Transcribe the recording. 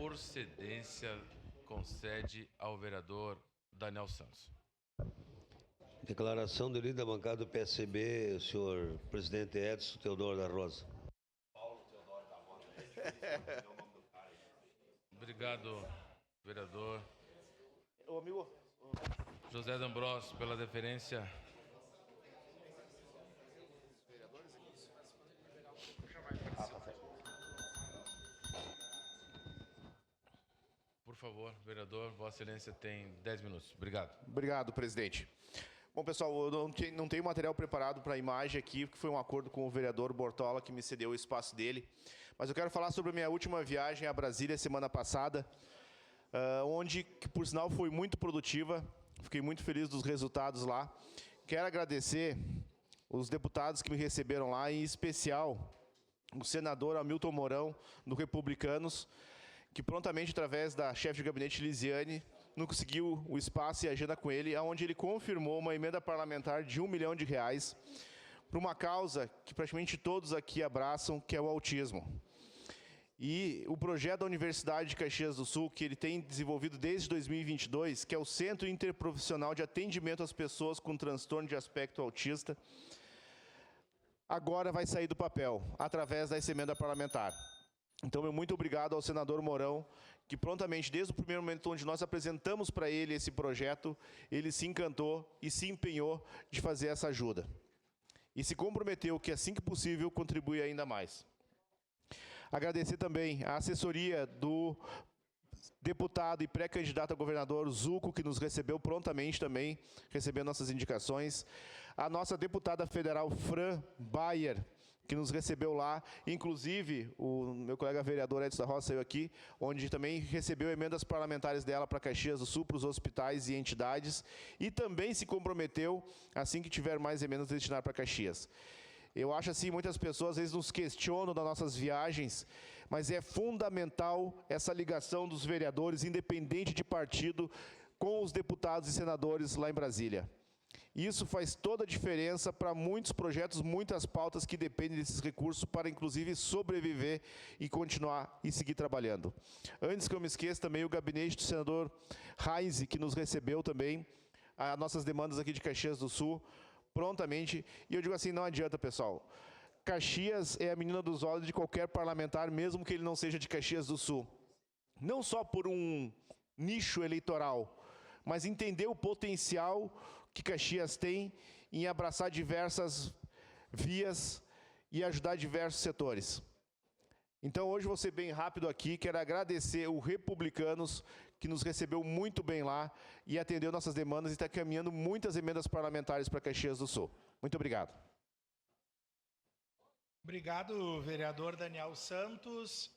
por cedência, concede ao vereador Daniel Santos. Declaração de líder da bancada do PSB, o senhor presidente Edson Teodoro da Rosa. Obrigado, vereador. Ô, amigo. José D'Ambrosio, pela deferência. Por favor, vereador, Vossa Excelência tem 10 minutos. Obrigado. Obrigado, presidente. Bom, pessoal, eu não tenho material preparado para a imagem aqui, porque foi um acordo com o vereador Bortola que me cedeu o espaço dele. Mas eu quero falar sobre a minha última viagem a Brasília semana passada, onde, que, por sinal, foi muito produtiva. Fiquei muito feliz dos resultados lá. Quero agradecer os deputados que me receberam lá, em especial o senador Hamilton Mourão, do Republicanos, que prontamente, através da chefe de gabinete Lisiane, não conseguiu o espaço e a agenda com ele, onde ele confirmou uma emenda parlamentar de R$1 milhão para uma causa que praticamente todos aqui abraçam, que é o autismo. E o projeto da Universidade de Caxias do Sul, que ele tem desenvolvido desde 2022, que é o Centro Interprofissional de Atendimento às Pessoas com Transtorno de Aspecto Autista, agora vai sair do papel, através dessa emenda parlamentar. Então, meu muito obrigado ao senador Mourão, que prontamente, desde o primeiro momento onde nós apresentamos para ele esse projeto, ele se encantou e se empenhou de fazer essa ajuda. E se comprometeu que, assim que possível, contribuir ainda mais. Agradecer também a assessoria do deputado e pré-candidato a governador Zuco, que nos recebeu prontamente também, recebendo nossas indicações. A nossa deputada federal Fran Bayer, que nos recebeu lá, inclusive o meu colega vereador Edson da Roça saiu aqui, onde também recebeu emendas parlamentares dela para Caxias do Sul, para os hospitais e entidades, e também se comprometeu, assim que tiver mais emendas, a destinar para Caxias. Eu acho assim, muitas pessoas às vezes nos questionam das nossas viagens, mas é fundamental essa ligação dos vereadores, independente de partido, com os deputados e senadores lá em Brasília. Isso faz toda a diferença para muitos projetos, muitas pautas que dependem desses recursos para, inclusive, sobreviver e continuar e seguir trabalhando. Antes que eu me esqueça, também o gabinete do senador Heinz, que nos recebeu também as nossas demandas aqui de Caxias do Sul, prontamente. E eu digo assim, não adianta, pessoal. Caxias é a menina dos olhos de qualquer parlamentar, mesmo que ele não seja de Caxias do Sul. Não só por um nicho eleitoral, mas entender o potencial que Caxias tem em abraçar diversas vias e ajudar diversos setores. Então, hoje vou ser bem rápido aqui, quero agradecer o Republicanos, que nos recebeu muito bem lá e atendeu nossas demandas e está caminhando muitas emendas parlamentares para Caxias do Sul. Muito obrigado. Obrigado, vereador Daniel Santos.